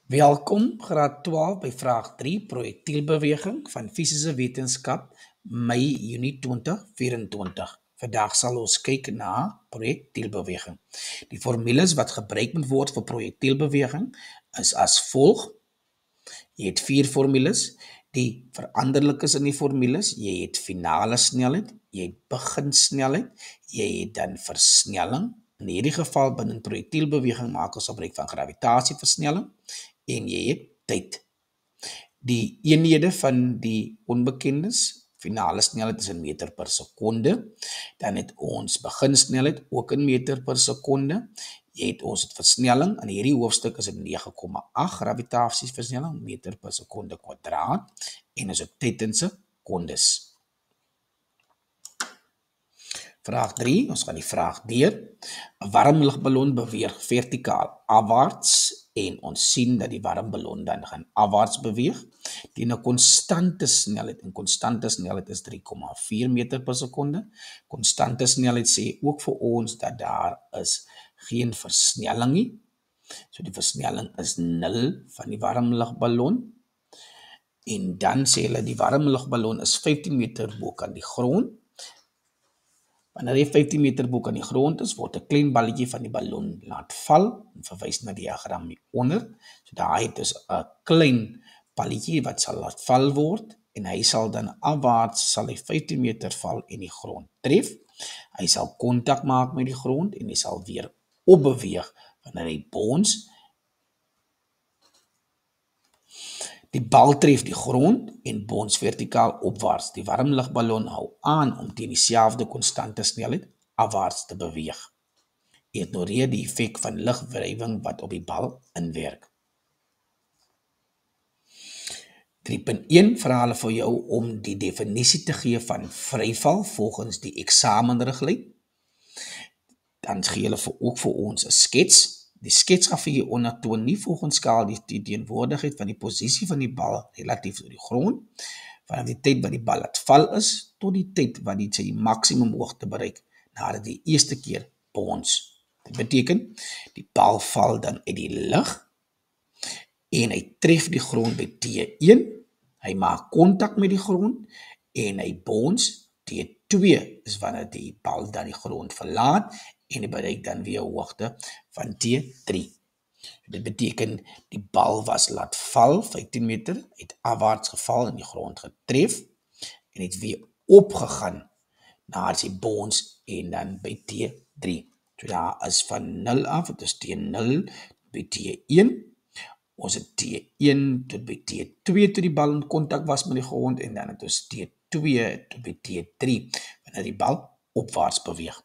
Welkom, graad 12 by vraag 3, projektielbeweging van fisiese wetenskap, Mei-Junie 2024. Vandag sal ons kyk na projektielbeweging. Die formules wat gebruik moet word vir projektielbeweging is as volg. Jy het 4 formules. Die veranderlikes in die formules, jy het finale snelheid, jy het beginsnelheid, jy het dan versnelling. In hierdie geval binne projektielbeweging maak ons gebruik van gravitasieversnelling en jy het tyd. Die eenhede van die onbekendes, finale snelheid is in meter per sekonde, dan het ons beginsnelheid ook in meter per sekonde, jy het ons versnelling, in hierdie hoofstuk is dit 9,8 gravitasieversnelling meter per sekonde kwadraat, en is ook tyd in sekondes. Vraag 3, ons gaan die vraag deur. 'n Warm lugballon beweeg vertikaal afwaarts en ons sien dat die warm ballon dan gaan afwaarts beweeg teen 'n konstante snelheid. En konstante snelheid is 3,4 meter per sekonde. Konstante snelheid sê ook vir ons dat daar is geen versnelling nie. So die versnelling is 0 van die warm lugballon. En dan sê hulle die warm lugballon is 15 meter bo kan die grond. Wanneer jy 15 meter bo aan die grond is, word 'n klein balletjie van die ballon laat val, en verwys na die diagram hieronder. So daar het dus 'n klein balletjie wat sal laat val word, en hy sal dan afwaarts, sal hy 15 meter val en die grond tref. Hy sal kontak maak met die grond, en hy sal weer opbeweeg, wanneer hy bons. Die bal tref die grond en bons vertikaal opwaarts. Die warm lugballon hou aan om teen dieselfde konstante snelheid afwaarts te beweeg. Ignoreer die effek van lugwrywing wat op die bal inwerk. 3.1 vra hulle vir jou om die definisie te gee van vryval volgens die eksamenriglyn. Dan gee hulle ook vir ons 'n skets. Die skets gaan vir jou ondertoon nie volgens skaal die teenwoordigheid van die posisie van die bal relatief tot die grond, vanaf die tyd wat die bal laat val is, tot die tyd wat dit sy maksimum hoogte bereik, nadat die eerste keer bons. Dit beteken, die bal val dan uit die lug, en hy tref die grond by T1, hy maak kontak met die grond, en hy bons. T2 is wanneer die bal dan die grond verlaat, en hy bereik dan weer 'n hoogte van T3. Dit beteken, die bal was laat val, 15 meter, het afwaarts geval en die grond getref, en het weer opgegaan, na sy bons, en dan by T3. So daar is van 0 af, het is T0 by T1, ons het T1 tot by T2 toe die bal in kontak was met die grond, en dan het ons T2 tot by T3, wanneer die bal opwaarts beweeg.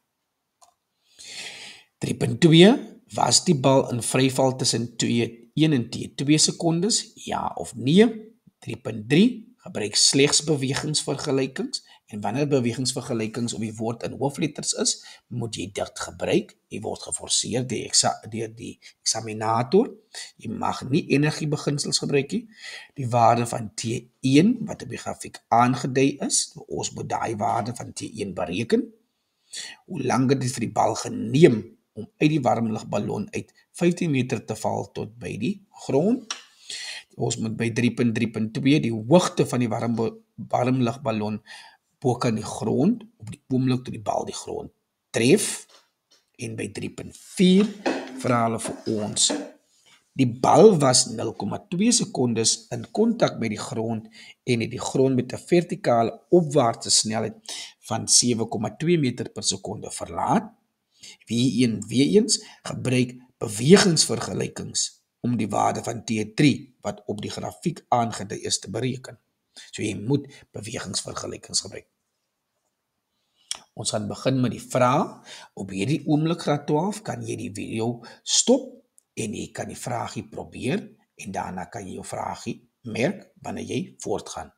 3.2, was die bal in vryval tussen T1 en T2 sekondes, ja of nee? 3.3, gebruik slegs bewegingsvergelykings, en wanneer bewegingsvergelykings op die woord in hoofletters is, moet jy dit gebruik. Jy word geforseer deur die eksaminator. Jy mag nie energiebeginsels gebruik nie. Die waarde van T1 wat op die grafiek aangedui is, ons moet daai waarde van T1 bereken. Hoe lank het dit vir die bal geneem om uit die warm lugballon uit 15 meter te val tot by die grond? Ons moet by 3.3.2 die hoogte van die warm lugballon bo kan die grond op die oomblik toe die bal die grond tref. En by 3.4 vra hulle vir ons, die bal was 0,2 sekondes in kontak met die grond en het die grond met 'n vertikale opwaartse snelheid van 7,2 meter per sekonde verlaat. Weer eens gebruik bewegingsvergelykings om die waarde van T3 wat op die grafiek aangedui is te bereken. So jy moet bewegingsvergelykings gebruik. Ons gaan begin met die vraag. Op hierdie oomblik graad 12 kan jy die video stop en jy kan die vraagie probeer en daarna kan jy jou vraagie merk wanneer jy voortgaan.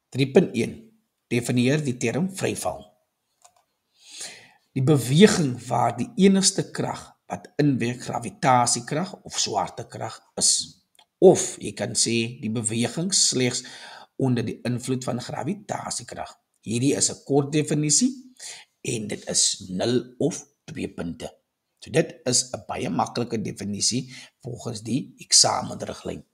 3.1 Definieer die term vryval. Die beweging waar die enigste krag wat inwerk gravitasiekrag of swaartekrag is. Of jy kan sê die beweging slegs onder die invloed van gravitasiekrag. Hierdie is 'n kort definisie en dit is 0 of 2 punte. So dit is 'n baie maklike definisie volgens die eksamenriglyn.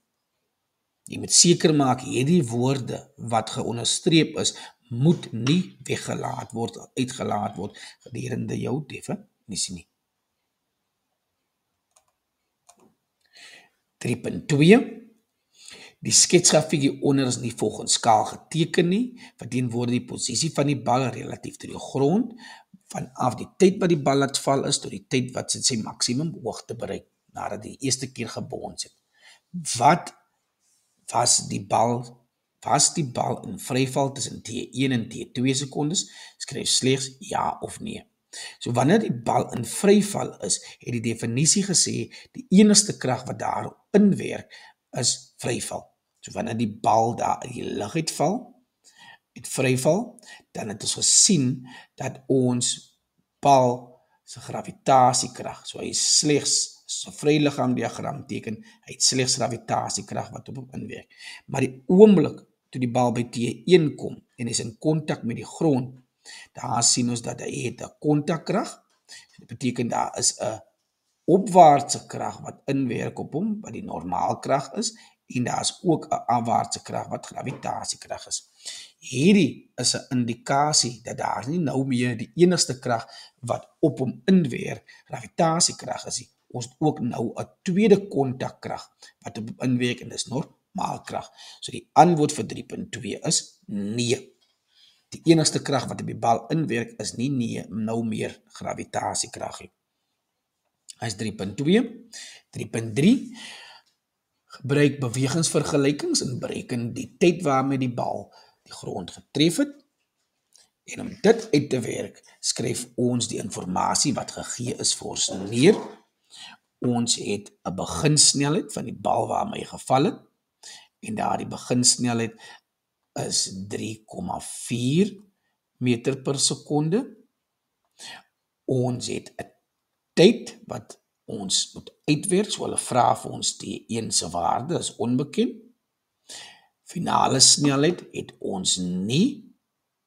Jy moet seker maak hierdie woorde wat geonderstreep is, moet nie weggelaat word, uitgelaat word gedurende jou definisie nie. 3.2 Die sketsgrafiek hieronder is nie volgens skaal geteken nie, verteenwoordig die posisie van die bal relatief tot die grond, vanaf die tyd wat die bal laat val is, tot die tyd wat sy maksimum hoogte bereik, nadat die eerste keer gebons het. Wat was die bal in vryval tussen T1 en T2 sekondes? Skryf slegs ja of nee. So wanneer die bal in vryval is, het die definisie gesê, die enigste krag wat daar inwerk, is vryval. So wanneer die bal daar in die lug uitval, het vryval, dan het ons gesien dat ons bal se gravitasiekrag, so hy is slegs, so vryliggaamdiagram teken, hy het slegs gravitasiekrag wat op hom inwerk. Maar die oomblik toe die bal by T1 kom en is in kontak met die grond, daar sien ons dat hy het 'n kontakkrag. Dit beteken daar is 'n opwaartse krag wat inwerk op hom, wat die normaalkrag is, en daar is ook 'n afwaartse krag wat gravitasiekrag is. Hierdie is 'n indikasie dat daar nie nou meer die enigste krag wat op hom inwerk, gravitasiekrag is nie. Ons het ook nou 'n tweede kontakkrag wat op hom inwerk en dis normaalkrag. So die antwoord vir 3.2 is nee. Die enigste krag wat op die bal inwerk is nie nou meer gravitasiekrag nie. Hy is 3.2. 3.3 Gebruik bewegingsvergelykings en bereken die tyd waarmee die bal die grond getref het. En om dit uit te werk, skryf ons die inligting wat gegee is vir ons neer. Ons het 'n beginsnelheid van die bal waarmee hy geval het. En daardie beginsnelheid is 3,4 meter per sekonde. Ons het 'n tyd wat ons moet uitwerk, so hulle vra vir ons T1 se waarde, is onbekend. Finale snelheid het ons nie,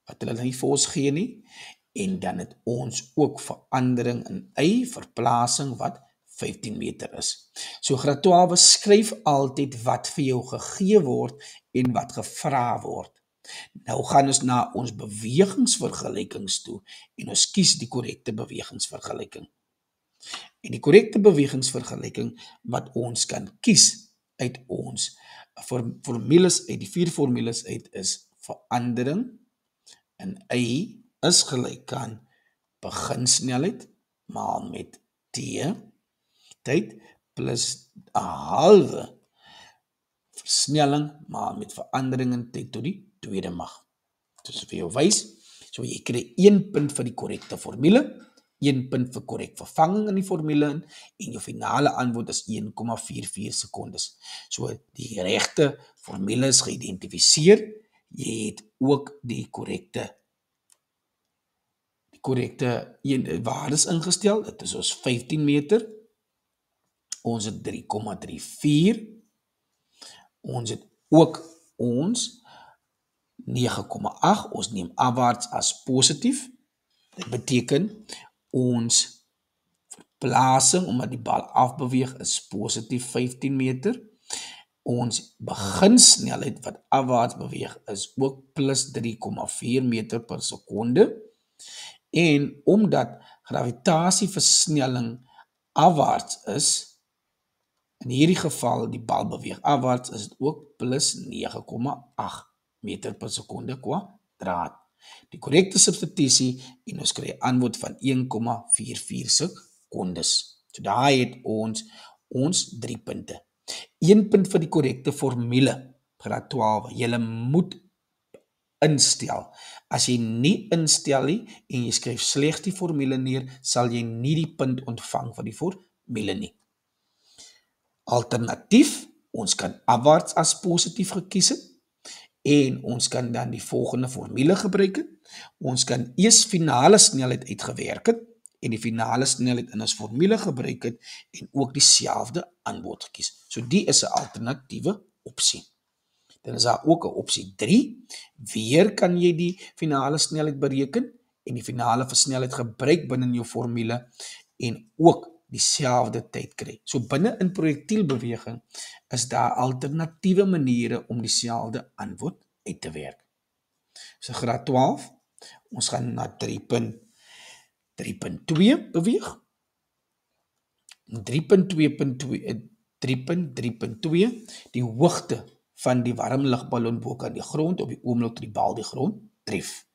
wat hulle nie vir ons gee nie, en dan het ons ook verandering in y, verplasing wat 15 meter is. So graad 12 skryf altyd wat vir jou gegee word en wat gevra word. Nou gaan ons na ons bewegingsvergelykings toe en ons kies die korrekte bewegingsvergelyking. En die korrekte bewegingsvergelyking wat ons kan kies uit ons formules, uit die 4 formules uit, is verandering in y is gelyk aan beginsnelheid maal met t tyd plus 'n halwe versnelling maal met verandering in tyd tot die tweede mag. Dus vir jou wys, so jy kry 1 punt vir die korrekte formule, 1 punt vir korrek vervanging in die formule en jou finale antwoord is 1,44 sekondes. So die regte formule is geïdentifiseer, jy het ook die korrekte waardes ingestel, dit is ons 15 meter, ons het 3,34, ons het ook ons 9,8, ons neem afwaarts as positief, dit beteken ons verplasing, omdat die bal afbeweeg, is positief 15 meter, ons beginsnelheid wat afwaarts beweeg is ook plus 3,4 meter per sekonde, en omdat gravitasieversnelling afwaarts is, in hierdie geval die bal beweeg afwaarts, is dit ook plus 9,8 meter per sekonde kwadraat. Die korrekte substitusie en ons kry 'n antwoord van 1,44 sekondes. So daar het ons 3 punte. 1 punt vir die korrekte formule, graad 12. Jy moet instel. As jy nie instel nie en jy skryf slegs die formule neer, sal jy nie die punt ontvang van die formule nie. Alternatief, ons kan afwaarts as positief gekies het en ons kan dan die volgende formule gebruik het. Ons kan eers finale snelheid uitgewerk het en die finale snelheid in ons formule gebruik het en ook dieselfde antwoord gekies. So die is 'n alternatiewe opsie. Dan is daar ook 'n opsie 3. Weer kan jy die finale snelheid bereken en die finale versnelheid gebruik binne jou formule en ook dieselfde tyd kry. So binne in projektielbeweging is daar alternatiewe maniere om dieselfde antwoord uit te werk. So graad 12, ons gaan na 3.2 beweeg. 3.3.2, die hoogte van die warm lugballon bo aan die grond op die oomblik toe die bal die grond tref.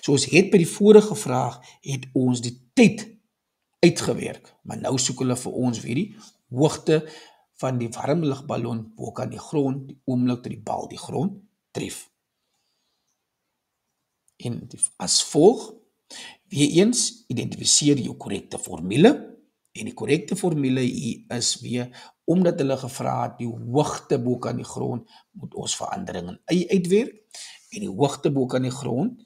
So ons het by die vorige vraag het ons die tyd uitgewerk, maar nou soek hulle vir ons weer die hoogte van die warm lugballon bo aan die grond die oomblik toe die bal die grond tref. En as volg, weer eens identifiseer jou korrekte formule. En die korrekte formule hier is weer, omdat hulle gevra het, die hoogte bo aan die grond, moet ons verandering in y uitwerk. En die hoogte bo aan die grond,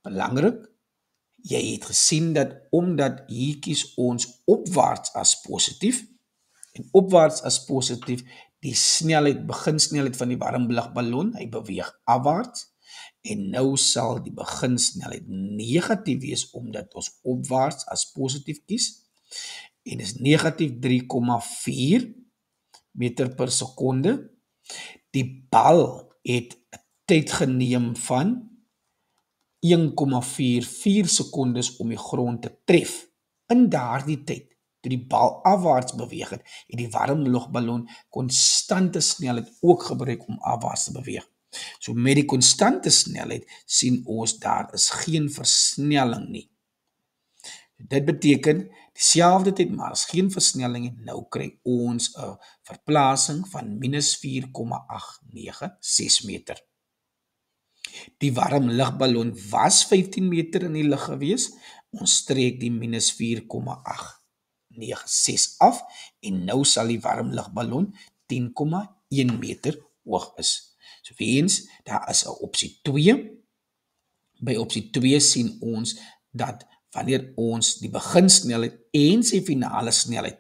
belangrik, jy het gesien dat omdat hier kies ons opwaarts as positief, en opwaarts as positief, die snelheid, beginsnelheid van die warm lugballon, hy beweeg afwaarts, en nou sal die beginsnelheid negatief wees, omdat ons opwaarts as positief kies, en is negatief 3,4 meter per sekonde. Die bal het 'n tyd geneem van 1,44 sekondes om die grond te tref. In daardie tyd, toe die bal afwaarts beweeg het, het die warm lugballon konstante snelheid ook gebruik om afwaarts te beweeg. So met die konstante snelheid sien ons daar is geen versnelling nie. Dit beteken dieselfde tyd, maar is geen versnelling en nou kry ons 'n verplasing van minus 4,896 meter. Die warm lugballon was 15 meter in die lug gewees, ons streek die minus 4,896 af en nou sal die warm lugballon 10,1 meter hoog is. So weens, daar is 'n opsie 2. By opsie 2 sien ons dat wanneer ons die beginsnelheid en sy finale snelheid,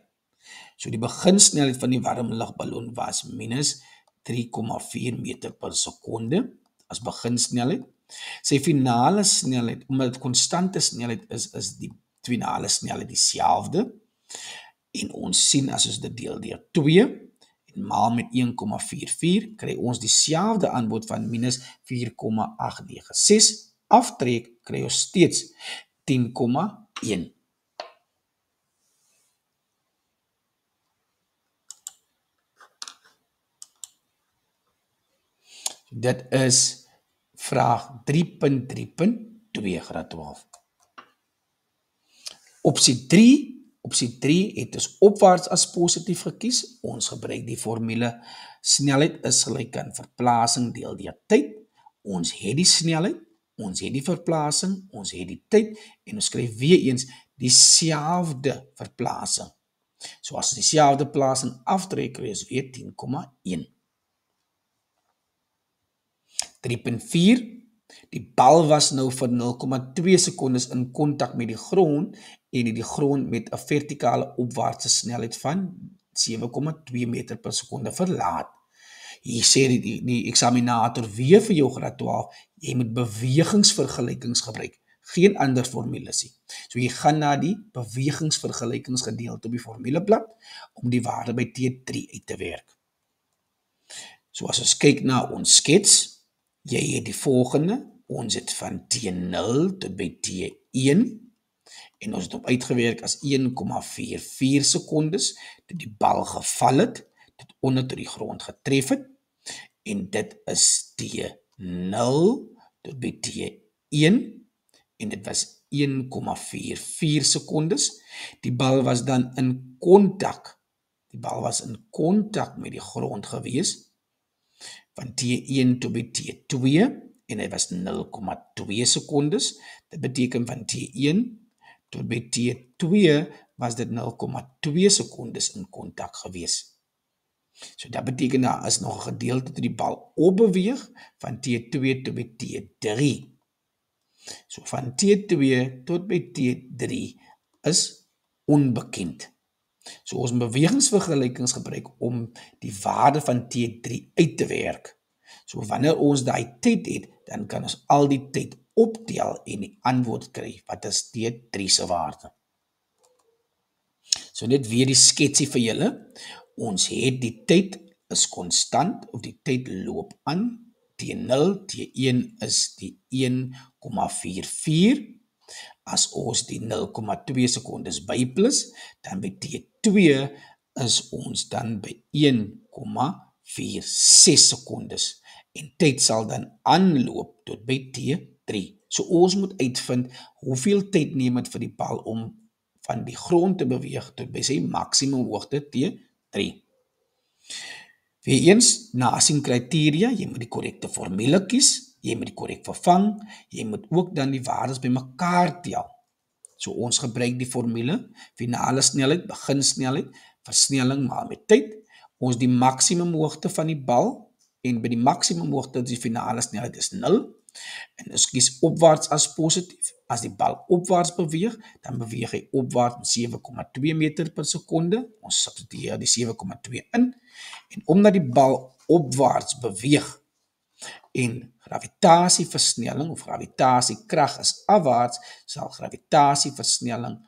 so die beginsnelheid van die warm lugballon was minus 3,4 meter per sekonde as beginsnelheid. Sy finale snelheid, omdat dit konstante snelheid is die finale snelheid dieselfde. En ons sien as ons dit deel deur 2 en maal met 1,44, kry ons dieselfde antwoord van minus 4,896. Aftrek kry ons steeds 10,1. Dit is vraag 3.3.2 graad 12. Opsie 3 het ons opwaarts as positief gekies. Ons gebruik die formule snelheid is gelyk aan verplasing deel deur tyd. Ons het die snelheid, ons het die verplasing, ons het die tyd en ons skryf weer eens dieselfde verplasing. So as dieselfde plasing aftrek, kry ons weer 10,1. 3.4, die bal was nou vir 0,2 sekondes in kontak met die grond en het die grond met 'n vertikale opwaartse snelheid van 7,2 meter per sekonde verlaat. Hier sê die eksaminator weer vir jou graad 12, jy moet bewegingsvergelykings gebruik, geen ander formules nie. So jy gaan na die bewegingsvergelykingsgedeelte op die formuleblad om die waarde by T3 uit te werk. So as ons kyk na ons skets, jy het die volgende, ons het van T0 tot by T1 en ons het op uitgewerk as 1,44 sekondes toe die bal geval het, tot onder tot die grond getref het en dit is T0 tot by T1 en dit was 1,44 sekondes. Die bal was dan in kontak. Die bal was in kontak met die grond gewees van T1 tot by T2 en hy was 0,2 sekondes. Dit beteken van T1 tot by T2 was dit 0,2 sekondes in kontak gewees. So dat beteken daar is nog 'n gedeelte toe die bal opbeweeg van T2 tot by T3. So van T2 tot by T3 is onbekend. So ons bewegingsvergelykings gebruik om die waarde van T3 uit te werk. So wanneer ons daai tyd het, dan kan ons al die tyd optel en die antwoord kry. Wat is T3 se waarde? So net weer die sketsie vir julle. Ons het die tyd is konstant of die tyd loop aan teen 0, T1 is die 1,44. As ons die 0,2 sekondes byplus, dan by T2 is ons dan by 1,46 sekondes. En tyd sal dan aanloop tot by T3. So ons moet uitvind hoeveel tyd neem dit vir die bal om van die grond te beweeg tot by sy maksimum hoogte T3. Weereens, nasien kriteria, jy moet die korrekte formule kies, jy moet die korrek vervang, jy moet ook dan die waardes bymekaar tel. So ons gebruik die formule, finale snelheid, beginsnelheid, versnelling maal met tyd, ons die maksimum hoogte van die bal, en by die maksimum hoogte die finale snelheid is 0, en ons kies opwaarts as positief. As die bal opwaarts beweeg, dan beweeg hy opwaarts met 7,2 meter per sekonde. Ons substitueer die 7,2 in. En omdat die bal opwaarts beweeg en gravitasieversnelling of gravitasiekrag is afwaarts, sal gravitasieversnelling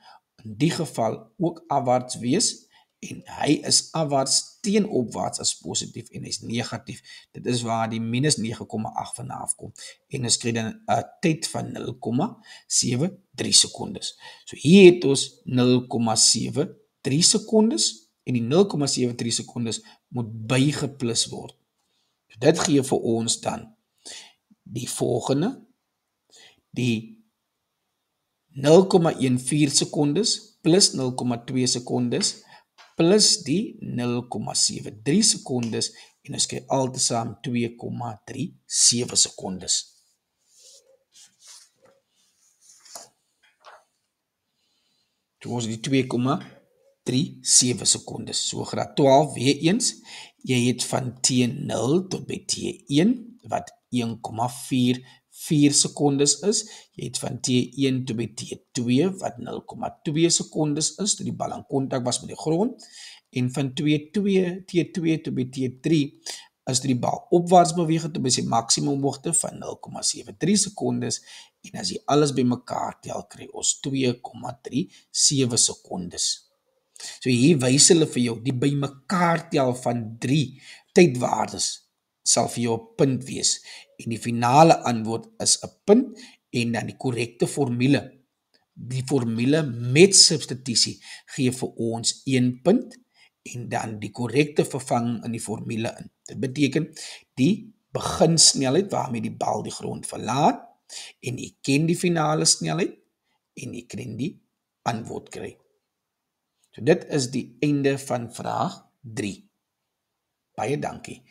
in die geval ook afwaarts wees. En hy is afwaarts teen opwaarts as positief en hy is negatief. Dit is waar die minus 9,8 vanaf kom. En ons kry dan 'n tyd van 0,73 sekondes. So hier het ons 0,73 sekondes en die 0,73 sekondes moet bygeplus word. So dit gee vir ons dan die volgende, die 0,14 sekondes plus 0,2 sekondes plus die 0,73 sekondes en ons kry altesaam 2,37 sekondes. Toe ons die 2,37 sekondes. So graad 12 weer eens, jy het van T0 tot by T1 wat 1,44 sekondes is. Jy het van T1 tot by T2 wat 0,2 sekondes is, toe die bal in kontak was met die grond. En van T2 tot by T3 is die bal opwaarts beweeg tot by sy maksimum hoogte van 0,73 sekondes. En as jy alles bymekaar tel, kry ons 2,37 sekondes. So hier wys hulle vir jou die bymekaar tel van 3 tydwaardes sal vir jou 'n punt wees. En die finale antwoord is 'n punt en dan die korrekte formule. Die formule met substitusie gee vir ons 1 punt en dan die korrekte vervanging in die formule in. Dit beteken die beginsnelheid waarmee die bal die grond verlaat en jy ken die finale snelheid en jy kan die antwoord kry. So dit is die einde van vraag 3. Baie dankie.